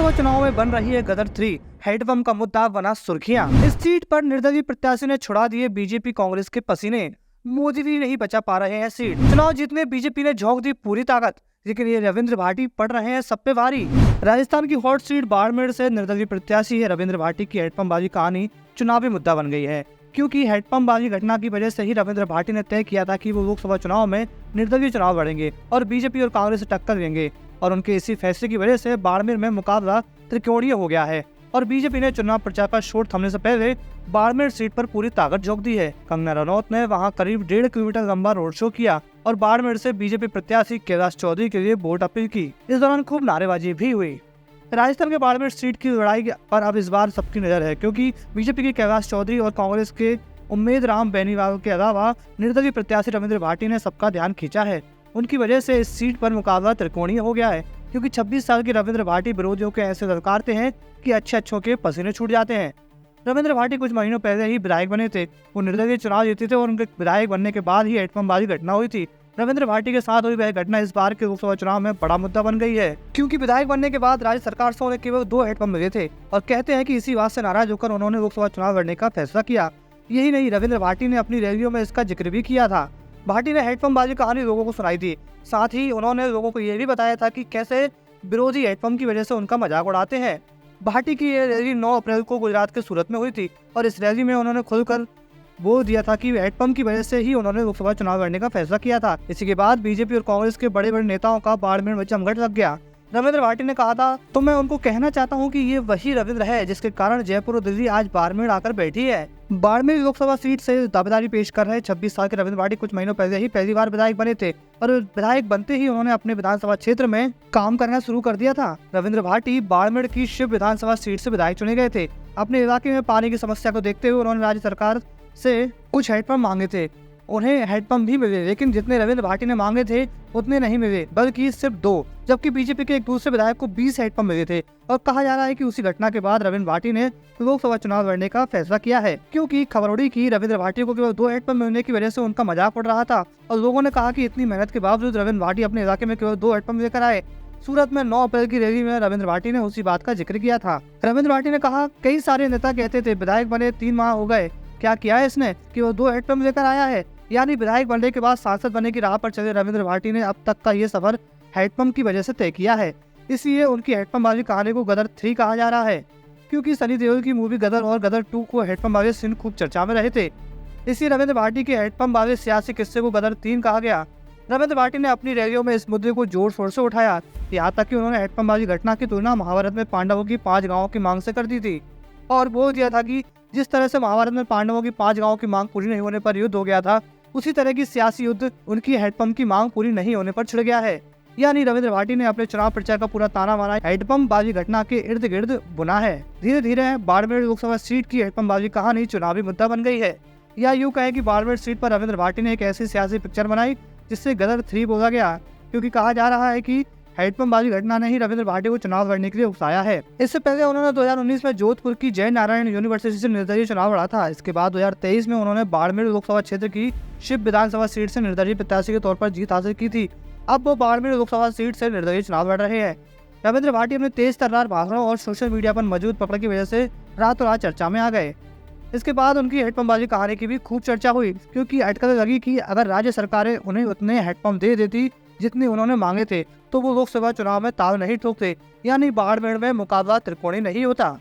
लोकसभा चुनाव में बन रही है गदर 3 हेडपंप का मुद्दा बना सुर्खियां। इस सीट पर निर्दलीय प्रत्याशी ने छुड़ा दिए बीजेपी कांग्रेस के पसीने। मोदी भी नहीं बचा पा रहे हैं सीट। चुनाव जीतने बीजेपी ने झोंक दी पूरी ताकत, लेकिन ये रविंद्र भाटी पड़ रहे हैं सब पे भारी। राजस्थान की हॉट सीट बाड़मेर से निर्दलीय प्रत्याशी है रविंद्र भाटी की हेडपंपबाजी कहानी चुनावी मुद्दा बन गई है, क्योंकि हेडपंपबाजी घटना की वजह से ही रविंद्र भाटी ने तय किया था कि वो लोकसभा चुनाव में निर्दलीय चुनाव लड़ेंगे और बीजेपी और कांग्रेस से टक्कर देंगे। और उनके इसी फैसले की वजह से बाड़मेर में मुकाबला त्रिकोणीय हो गया है और बीजेपी ने चुनाव प्रचार का शोर थमने से पहले बाड़मेर सीट पर पूरी ताकत झोंक दी है। कंगना रनौत ने वहां करीब 1.5 किलोमीटर लंबा रोड शो किया और बाड़मेर से बीजेपी प्रत्याशी कैलाश चौधरी के लिए वोट अपील की। इस दौरान खूब नारेबाजी भी हुई। राजस्थान के बाड़मेर सीट की लड़ाई पर अब इस बार सबकी नजर है, क्योंकि बीजेपी के कैलाश चौधरी और कांग्रेस के उम्मेद राम बेनीवाल के अलावा निर्दलीय प्रत्याशी रविंद्र भाटी ने सबका ध्यान खींचा है। उनकी वजह से इस सीट पर मुकाबला त्रिकोणीय हो गया है, क्योंकि 26 साल के रविंद्र भाटी विरोधियों के ऐसे ललकारते हैं कि अच्छों के पसीने छूट जाते हैं। रविंद्र भाटी कुछ महीनों पहले ही विधायक बने थे। वो निर्दलीय चुनाव जीते थे और उनके विधायक बनने के बाद ही हेडपंपबाजी घटना हुई थी। रविंद्र भाटी के साथ हुई वह घटना इस बार के लोकसभा चुनाव में बड़ा मुद्दा बन गई है, क्योंकि विधायक बनने के बाद राज्य सरकार से उन्हें केवल 2 हेडपंप मिले थे और कहते हैं कि इसी बात से नाराज होकर उन्होंने लोकसभा चुनाव लड़ने का फैसला किया। यही नहीं, रविंद्र भाटी ने अपनी रैलियों में इसका जिक्र भी किया था। भाटी ने हेडपंपबाजी कहानी लोगों को सुनाई थी। साथ ही उन्होंने लोगों को यह भी बताया था कि कैसे विरोधी हेडपंप की वजह से उनका मजाक उड़ाते हैं। भाटी की ये रैली 9 अप्रैल को गुजरात के सूरत में हुई थी और इस रैली में उन्होंने खुलकर बोल दिया था कि हेडपंप की वजह से ही उन्होंने लोकसभा चुनाव लड़ने का फैसला किया था। इसी के बाद बीजेपी और कांग्रेस के बड़े बड़े नेताओं का बाड़मेर में जमघट लग गया। रविंद्र भाटी ने कहा था, तो मैं उनको कहना चाहता हूं कि ये वही रविंद्र है जिसके कारण जयपुर और दिल्ली आज बाड़मेर आकर बैठी है। बाड़मेर लोकसभा सीट से दावेदारी पेश कर रहे 26 साल के रविंद्र भाटी कुछ महीनों पहले ही पहली बार विधायक बने थे और विधायक बनते ही उन्होंने अपने विधानसभा क्षेत्र में काम करना शुरू कर दिया था। रविंद्र भाटी बाड़मेर की शिव विधानसभा सीट से विधायक चुने गए थे। अपने इलाके में पानी की समस्या को देखते हुए उन्होंने राज्य सरकार से कुछ हेडपंप मांगे थे। उन्हें हेडपंप भी मिले, लेकिन जितने रविंद्र भाटी ने मांगे थे उतने नहीं मिले, बल्कि सिर्फ 2, जबकि बीजेपी के एक दूसरे विधायक को 20 हेडपंप मिले थे। और कहा जा रहा है कि उसी घटना के बाद रविंद्र भाटी ने लोकसभा चुनाव लड़ने का फैसला किया है, क्योंकि खबर उड़ी कि रविंद्र भाटी को केवल 2 हेडपंप मिलने की वजह से उनका मजाक उड़ रहा था और लोगों ने कहा कि इतनी मेहनत के बावजूद रविंद्र भाटी अपने इलाके में केवल 2 हेडपंप लेकर आए। सूरत में 9 अप्रैल की रैली में रविंद्र भाटी ने उसी बात का जिक्र किया था। रविंद्र भाटी ने कहा, कई सारे नेता कहते थे विधायक बने 3 माह हो गए, क्या किया है इसने कि वो 2 हेडपंप लेकर आया है। यानी विधायक बनने के बाद सांसद बनने की राह पर चले रविंद्र भाटी ने अब तक का ये सफर हेडपंप की वजह से तय किया है। इसलिए उनकी हेडपंपबाजी कहानी को गदर 3 कहा जा रहा है, क्योंकि सनी देओल की मूवी गदर और गदर 2 को हेडपंपबाजी सीन खूब चर्चा में रहे थे। इसी रविंद्र भाटी के हेडपंपबाजी सियासी किस्से को गदर 3 कहा गया। रविंद्र भाटी ने अपनी रैलियों में इस मुद्दे को जोर शोर से उठाया, यहाँ तक कि उन्होंने हेडपंपबाजी घटना की तुलना महाभारत में पांडवों की 5 गांवों की मांग से कर दी थी और बोल दिया था कि जिस तरह से महाभारत में पांडवों की 5 गांवों की मांग पूरी नहीं होने पर युद्ध हो गया था, उसी तरह की सियासी युद्ध उनकी हेडपंप की मांग पूरी नहीं होने पर छिड़ गया है। यानी रविंद्र भाटी ने अपने चुनाव प्रचार का पूरा ताना बाना हेडपंपबाजी घटना के इर्द गिर्द बुना है। धीरे धीरे बाड़मेर लोकसभा सीट की हेडपंपबाजी कहानी चुनावी मुद्दा बन गई है। या यूँ कहे कि बाड़मेर सीट पर रविंद्र भाटी ने एक ऐसी सियासी पिक्चर बनाई जिससे गदर 3 बोला गया, क्योंकि कहा जा रहा है कि हेडपंपबाजी घटना ने ही रविंद्र भाटी को चुनाव लड़ने के लिए उकसाया है। इससे पहले उन्होंने 2019 में जोधपुर की जय नारायण यूनिवर्सिटी से निर्दलीय चुनाव लड़ा था। इसके बाद 2023 में उन्होंने बाड़मेर लोकसभा क्षेत्र की शिव विधानसभा सीट से निर्दलीय प्रत्याशी के तौर पर जीत हासिल की थी। अब वो बाड़मेर लोकसभा सीट से निर्दलीय चुनाव लड़ रहे हैं। रविंद्र भाटी अपने तेज तर्रार भाषणों और सोशल मीडिया पर मौजूद पकड़ की वजह से रातों रात चर्चा में आ गए। इसके बाद उनकी हेडपंपबाजी कहानी की भी खूब चर्चा हुई, क्योंकि अटकलें लगी कि अगर राज्य सरकारें उन्हें उतने हेडपंप दे देती जितने उन्होंने मांगे थे, तो वो लोकसभा चुनाव में ताल नहीं ठोकते, यानी बाड़मेर में मुकाबला त्रिकोणीय नहीं होता।